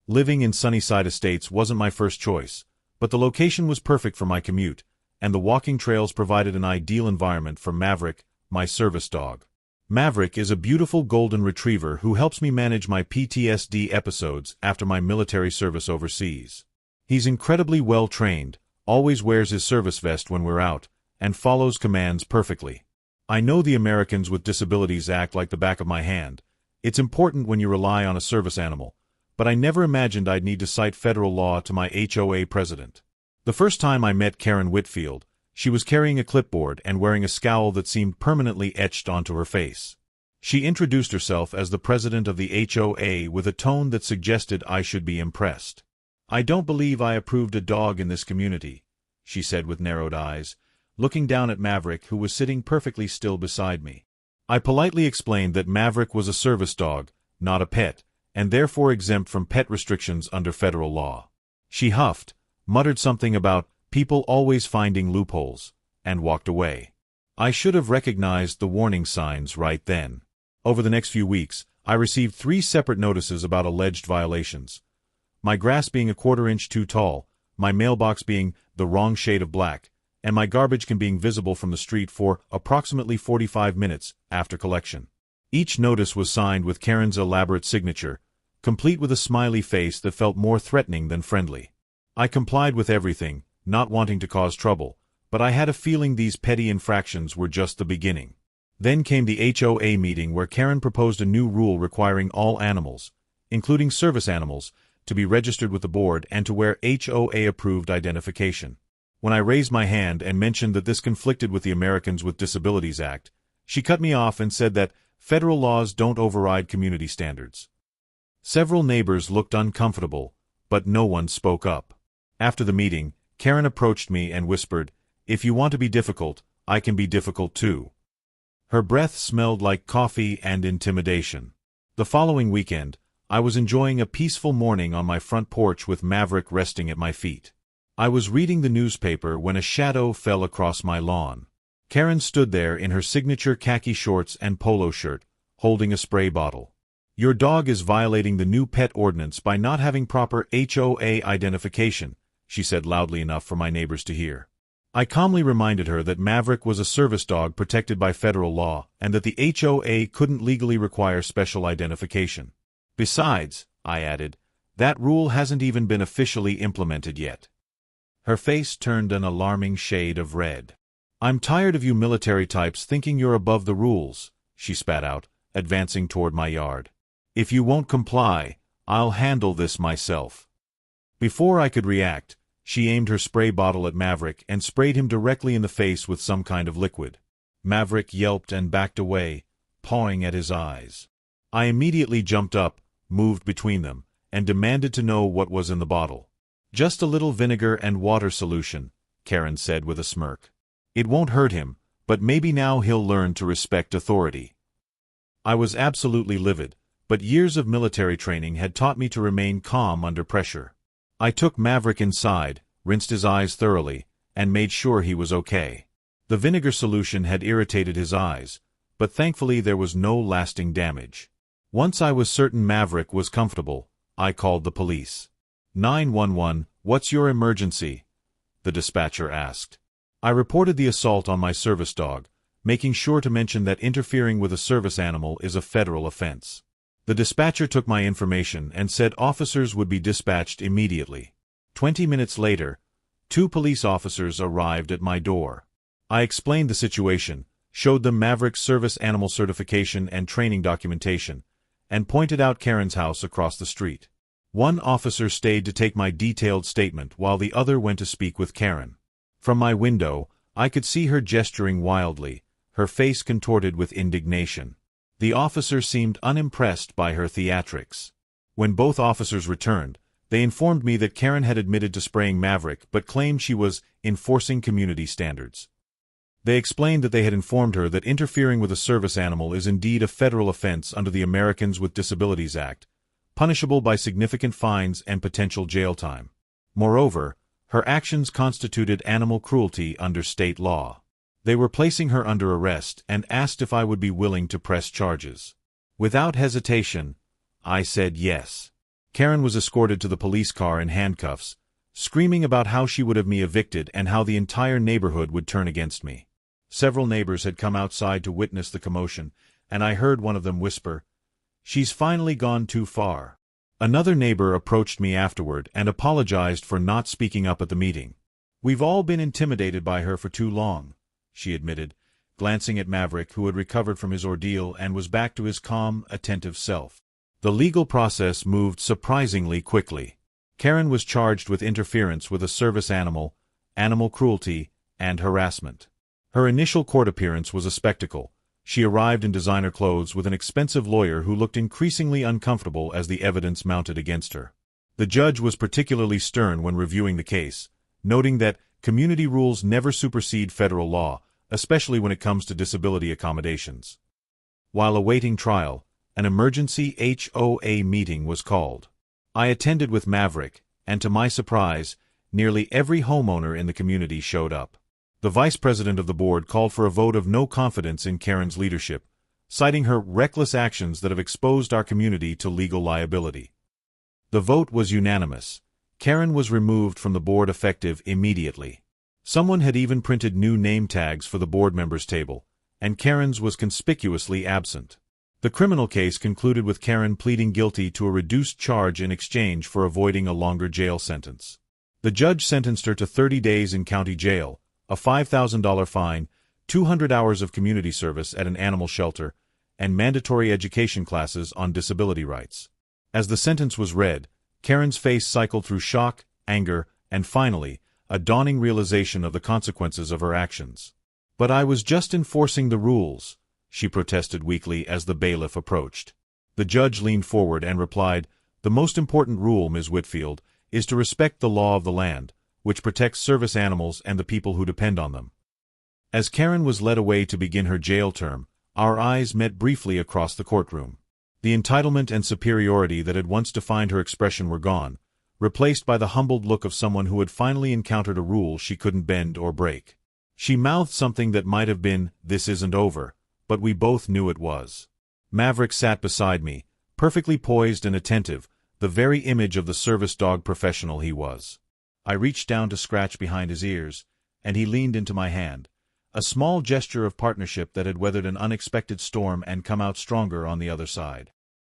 Living in Sunnyside Estates wasn't my first choice, but the location was perfect for my commute, and the walking trails provided an ideal environment for Maverick, my service dog. Maverick is a beautiful golden retriever who helps me manage my PTSD episodes after my military service overseas. He's incredibly well trained, always wears his service vest when we're out, and follows commands perfectly. I know the Americans with Disabilities Act like the back of my hand. It's important when you rely on a service animal, but I never imagined I'd need to cite federal law to my HOA president. The first time I met Karen Whitfield, she was carrying a clipboard and wearing a scowl that seemed permanently etched onto her face. She introduced herself as the president of the HOA with a tone that suggested I should be impressed. "I don't believe I approved a dog in this community," she said with narrowed eyes, looking down at Maverick, who was sitting perfectly still beside me. I politely explained that Maverick was a service dog, not a pet, and therefore exempt from pet restrictions under federal law. She huffed, muttered something about people always finding loopholes, and walked away. I should have recognized the warning signs right then. Over the next few weeks, I received 3 separate notices about alleged violations. My grass being a quarter-inch too tall, my mailbox being the wrong shade of black, and my garbage can being visible from the street for approximately 45 minutes after collection. Each notice was signed with Karen's elaborate signature, complete with a smiley face that felt more threatening than friendly. I complied with everything, not wanting to cause trouble, but I had a feeling these petty infractions were just the beginning. Then came the HOA meeting where Karen proposed a new rule requiring all animals, including service animals, to be registered with the board and to wear HOA-approved identification. When I raised my hand and mentioned that this conflicted with the Americans with Disabilities Act, she cut me off and said that federal laws don't override community standards. Several neighbors looked uncomfortable, but no one spoke up. After the meeting, Karen approached me and whispered, "If you want to be difficult, I can be difficult too." Her breath smelled like coffee and intimidation. The following weekend, I was enjoying a peaceful morning on my front porch with Maverick resting at my feet. I was reading the newspaper when a shadow fell across my lawn. Karen stood there in her signature khaki shorts and polo shirt, holding a spray bottle. "Your dog is violating the new pet ordinance by not having proper HOA identification," she said loudly enough for my neighbors to hear. I calmly reminded her that Maverick was a service dog protected by federal law and that the HOA couldn't legally require special identification. "Besides," I added, "that rule hasn't even been officially implemented yet." Her face turned an alarming shade of red. "I'm tired of you military types thinking you're above the rules," she spat out, advancing toward my yard. "If you won't comply, I'll handle this myself." Before I could react, she aimed her spray bottle at Maverick and sprayed him directly in the face with some kind of liquid. Maverick yelped and backed away, pawing at his eyes. I immediately jumped up, moved between them, and demanded to know what was in the bottle. "Just a little vinegar and water solution," Karen said with a smirk. "It won't hurt him, but maybe now he'll learn to respect authority." I was absolutely livid, but years of military training had taught me to remain calm under pressure. I took Maverick inside, rinsed his eyes thoroughly, and made sure he was okay. The vinegar solution had irritated his eyes, but thankfully there was no lasting damage. Once I was certain Maverick was comfortable, I called the police. 911, "What's your emergency?" the dispatcher asked. I reported the assault on my service dog, making sure to mention that interfering with a service animal is a federal offense. The dispatcher took my information and said officers would be dispatched immediately. 20 minutes later, 2 police officers arrived at my door. I explained the situation, showed them Maverick's service animal certification and training documentation, and pointed out Karen's house across the street. One officer stayed to take my detailed statement while the other went to speak with Karen. From my window, I could see her gesturing wildly, her face contorted with indignation. The officer seemed unimpressed by her theatrics. When both officers returned, they informed me that Karen had admitted to spraying Maverick but claimed she was enforcing community standards. They explained that they had informed her that interfering with a service animal is indeed a federal offense under the Americans with Disabilities Act, punishable by significant fines and potential jail time. Moreover, her actions constituted animal cruelty under state law. They were placing her under arrest and asked if I would be willing to press charges. Without hesitation, I said yes. Karen was escorted to the police car in handcuffs, screaming about how she would have me evicted and how the entire neighborhood would turn against me. Several neighbors had come outside to witness the commotion, and I heard one of them whisper, "She's finally gone too far." Another neighbor approached me afterward and apologized for not speaking up at the meeting. "We've all been intimidated by her for too long," she admitted, glancing at Maverick, who had recovered from his ordeal and was back to his calm, attentive self. The legal process moved surprisingly quickly. Karen was charged with interference with a service animal, animal cruelty, and harassment. Her initial court appearance was a spectacle. She arrived in designer clothes with an expensive lawyer who looked increasingly uncomfortable as the evidence mounted against her. The judge was particularly stern when reviewing the case, noting that community rules never supersede federal law, especially when it comes to disability accommodations. While awaiting trial, an emergency HOA meeting was called. I attended with Maverick, and to my surprise, nearly every homeowner in the community showed up. The vice president of the board called for a vote of no confidence in Karen's leadership, citing her reckless actions that have exposed our community to legal liability. The vote was unanimous. Karen was removed from the board effective immediately. Someone had even printed new name tags for the board members' table, and Karen's was conspicuously absent. The criminal case concluded with Karen pleading guilty to a reduced charge in exchange for avoiding a longer jail sentence. The judge sentenced her to 30 days in county jail, a $5,000 fine, 200 hours of community service at an animal shelter, and mandatory education classes on disability rights. As the sentence was read, Karen's face cycled through shock, anger, and finally, a dawning realization of the consequences of her actions. "But I was just enforcing the rules," she protested weakly as the bailiff approached. The judge leaned forward and replied, "The most important rule, Ms. Whitfield, is to respect the law of the land, which protects service animals and the people who depend on them." As Karen was led away to begin her jail term, our eyes met briefly across the courtroom. The entitlement and superiority that had once defined her expression were gone, replaced by the humbled look of someone who had finally encountered a rule she couldn't bend or break. She mouthed something that might have been, "This isn't over," but we both knew it was. Maverick sat beside me, perfectly poised and attentive, the very image of the service dog professional he was. I reached down to scratch behind his ears, and he leaned into my hand, a small gesture of partnership that had weathered an unexpected storm and come out stronger on the other side.